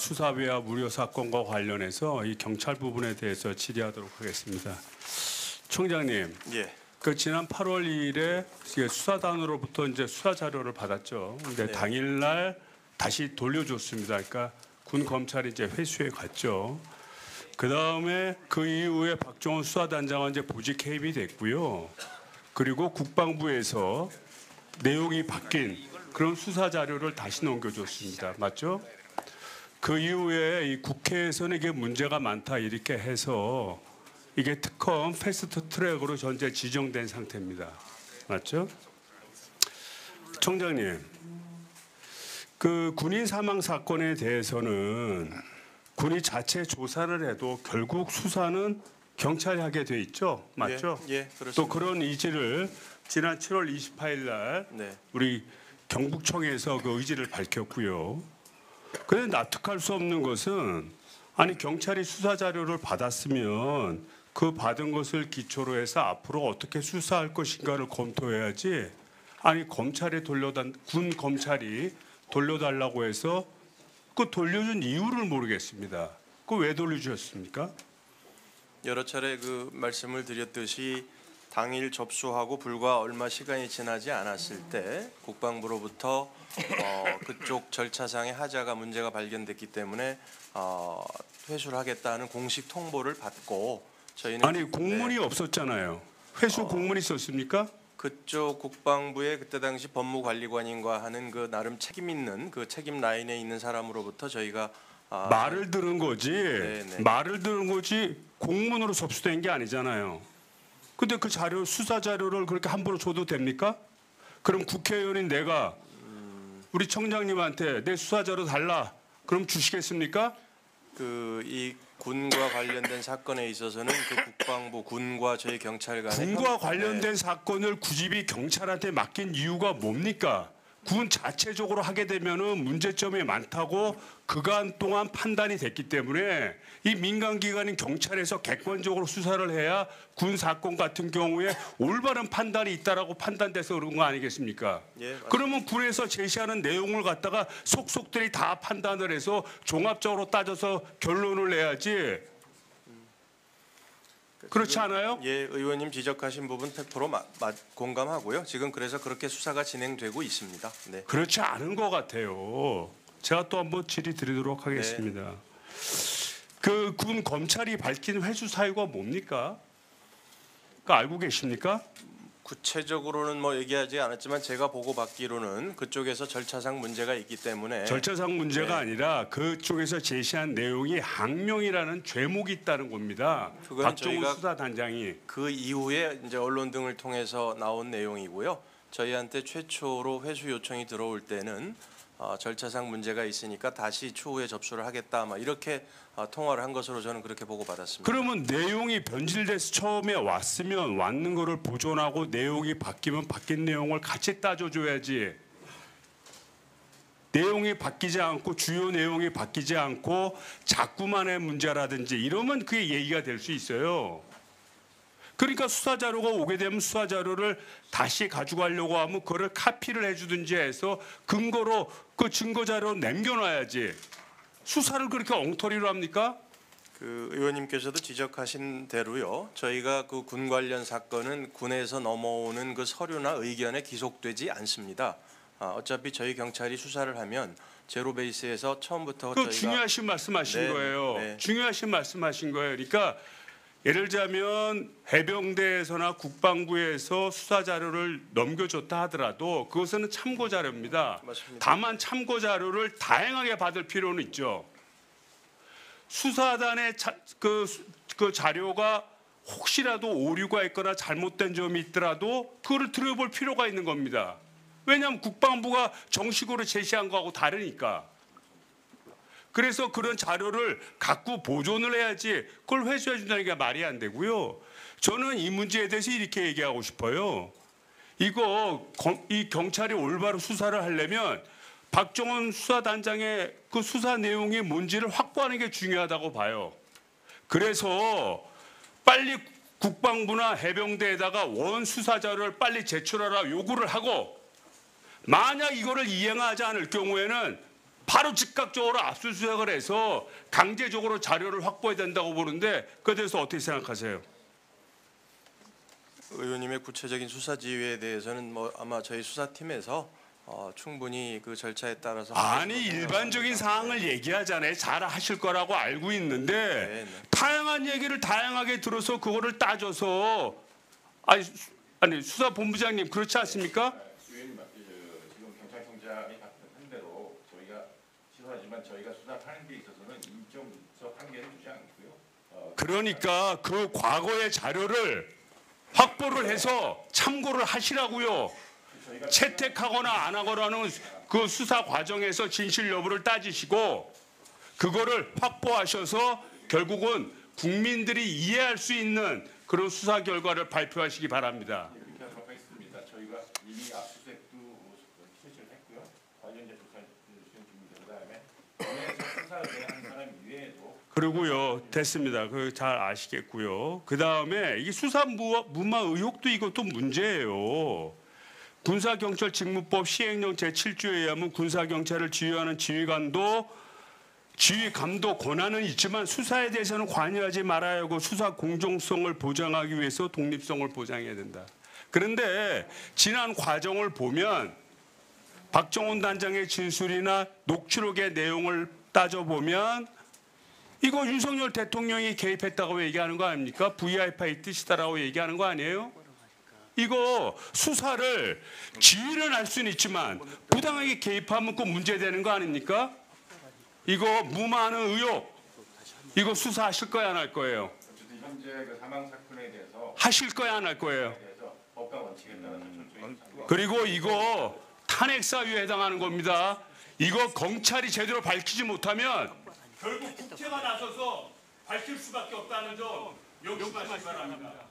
수사비와 무료 사건과 관련해서 이 경찰 부분에 대해서 질의하도록 하겠습니다. 총장님, 예. 그 지난 8월 2일에 수사단으로부터 이제 수사 자료를 받았죠. 근데 네. 당일날 다시 돌려줬습니다. 그러니까 군 검찰이 이제 회수해 갔죠. 그 다음에 그 이후에 박정원 수사단장은 이제 보직 해임이 됐고요. 그리고 국방부에서 내용이 바뀐 그런 수사 자료를 다시 넘겨줬습니다. 맞죠? 그 이후에 이 국회에서는 이게 문제가 많다 이렇게 해서 이게 특검 패스트 트랙으로 현재 지정된 상태입니다. 맞죠? 총장님, 그 군인 사망 사건에 대해서는 군이 자체 조사를 해도 결국 수사는 경찰이 하게 돼 있죠. 맞죠? 예, 그렇습니다. 또 그런 의지를 지난 7월 28일 날 네. 우리 경북청에서 그 의지를 밝혔고요. 그런데 납득할 수 없는 것은 아니 경찰이 수사 자료를 받았으면 그 받은 것을 기초로 해서 앞으로 어떻게 수사할 것인가를 검토해야지. 아니 군 검찰이 돌려달라고 해서 그 돌려준 이유를 모르겠습니다. 그 왜 돌려주셨습니까? 여러 차례 그 말씀을 드렸듯이 당일 접수하고 불과 얼마 시간이 지나지 않았을 때 국방부로부터 그쪽 절차상의 하자가 문제가 발견됐기 때문에 회수를 하겠다는 공식 통보를 받고 저희는 아니 공문이 없었잖아요. 회수 공문이 있었습니까? 그쪽 국방부의 그때 당시 법무관리관인과 하는 그 나름 책임 있는 그 책임 라인에 있는 사람으로부터 저희가 말을 들은 거지. 네네. 말을 들은 거지 공문으로 접수된 게 아니잖아요. 근데 그 자료 수사 자료를 그렇게 함부로 줘도 됩니까? 그럼 국회의원인 내가 우리 청장님한테 내 수사 자료 달라. 그럼 주시겠습니까? 그 이 군과 관련된 사건에 있어서는 그 국방부 군과 저희 경찰 간의 군과 관련된 사건을 굳이 경찰한테 맡긴 이유가 뭡니까? 군 자체적으로 하게 되면은 문제점이 많다고 그간 동안 판단이 됐기 때문에 이 민간 기관인 경찰에서 객관적으로 수사를 해야 군 사건 같은 경우에 올바른 판단이 있다라고 판단돼서 그런 거 아니겠습니까? 예, 맞습니다. 그러면 군에서 제시하는 내용을 갖다가 속속들이 다 판단을 해서 종합적으로 따져서 결론을 내야지. 그렇지 않아요? 예, 의원님 지적하신 부분 100% 공감하고요. 지금 그래서 그렇게 수사가 진행되고 있습니다. 네. 그렇지 않은 것 같아요. 제가 또 한번 질의 드리도록 하겠습니다. 그 군 검찰이 밝힌 회수 사유가 뭡니까? 그 알고 계십니까? 구체적으로는 뭐 얘기하지 않았지만 제가 보고받기로는 그쪽에서 절차상 문제가 있기 때문에 절차상 문제가 아니라 그쪽에서 제시한 내용이 항명이라는 죄목이 있다는 겁니다. 그건 박정훈 저희가 수사단장이. 그 이후에 이제 언론 등을 통해서 나온 내용이고요. 저희한테 최초로 회수 요청이 들어올 때는 절차상 문제가 있으니까 다시 추후에 접수를 하겠다 막 이렇게 통화를 한 것으로 저는 그렇게 보고받았습니다. 그러면 내용이 변질돼서 처음에 왔으면 왔는 거를 보존하고 내용이 바뀌면 바뀐 내용을 같이 따져줘야지. 내용이 바뀌지 않고 주요 내용이 바뀌지 않고 자꾸만의 문제라든지 이러면 그게 얘기가 될 수 있어요. 그러니까 수사 자료가 오게 되면 수사 자료를 다시 가져가려고 하면 그거를 카피를 해주든지 해서 근거로 그 증거 자료 남겨놔야지. 수사를 그렇게 엉터리로 합니까? 그 의원님께서도 지적하신 대로요. 저희가 그 군 관련 사건은 군에서 넘어오는 그 서류나 의견에 기속되지 않습니다. 어차피 저희 경찰이 수사를 하면 제로 베이스에서 처음부터 그 저희가 중요하신 말씀하신 네, 거예요. 네. 중요하신 말씀하신 거예요. 그러니까 예를 들자면 해병대에서나 국방부에서 수사 자료를 넘겨줬다 하더라도 그것은 참고 자료입니다. 맞습니다. 다만 참고 자료를 다양하게 받을 필요는 있죠. 수사단의 그 자료가 혹시라도 오류가 있거나 잘못된 점이 있더라도 그거를 들여볼 필요가 있는 겁니다. 왜냐하면 국방부가 정식으로 제시한 거하고 다르니까. 그래서 그런 자료를 갖고 보존을 해야지 그걸 회수해 준다는 게 말이 안 되고요. 저는 이 문제에 대해서 이렇게 얘기하고 싶어요. 이 경찰이 올바로 수사를 하려면 박정원 수사단장의 그 수사 내용이 뭔지를 확보하는 게 중요하다고 봐요. 그래서 빨리 국방부나 해병대에다가 원 수사 자료를 빨리 제출하라 요구를 하고 만약 이거를 이행하지 않을 경우에는 바로 즉각적으로 압수수색을 해서 강제적으로 자료를 확보해야 된다고 보는데 그에 대해서 어떻게 생각하세요? 의원님의 구체적인 수사 지휘에 대해서는 뭐 아마 저희 수사팀에서 충분히 그 절차에 따라서 아니 일반적인 사항을 얘기하잖아요. 잘 하실 거라고 알고 있는데 네. 다양한 얘기를 다양하게 들어서 그거를 따져서 아니 수사본부장님 그렇지 않습니까? 의원님 지금 경찰청장이 한 대로 저희가 취소하지만 저희가 수사하는 데 있어서는 인적 한계를 두지 않고요. 그러니까 그 과거의 자료를 확보를 해서 참고를 하시라고요. 채택하거나 안 하거나는 그 수사 과정에서 진실 여부를 따지시고 그거를 확보하셔서 결국은 국민들이 이해할 수 있는 그런 수사 결과를 발표하시기 바랍니다. 이렇게 하도록 하겠습니다. 저희가 이미 압수수색도 실시를 했고요. 관련자 조사 수행 중입니다. 그다음에 본회에서 수사를 한 사람 이외에도 그리고요 됐습니다. 그 잘 아시겠고요. 그 다음에 이게 수사 무마 의혹도 이것도 문제예요. 군사경찰직무법 시행령 제7조에 의하면 군사경찰을 지휘하는 지휘관도 지휘 감독 권한은 있지만 수사에 대해서는 관여하지 말아야 하고 수사 공정성을 보장하기 위해서 독립성을 보장해야 된다. 그런데 지난 과정을 보면 박정훈 단장의 진술이나 녹취록의 내용을 따져보면 이거 윤석열 대통령이 개입했다고 얘기하는 거 아닙니까? VIP의 뜻이다라고 얘기하는 거 아니에요? 이거 수사를 지휘는 할 수는 있지만 부당하게 개입하면 그 문제되는 거 아닙니까? 이거 무마하는 의혹 이거 수사하실 거야 안 할 거예요? 어쨌든 현재 그 사망 사건에 대해서 하실 거야 안 할 거예요? 법과 원칙에 따라서 철저히 그리고 이거 탄핵 사유에 해당하는 겁니다. 이거 검찰이 제대로 밝히지 못하면 결국 국회가 나서서 밝힐 수밖에 없다는 점 명심하시기 바랍니다.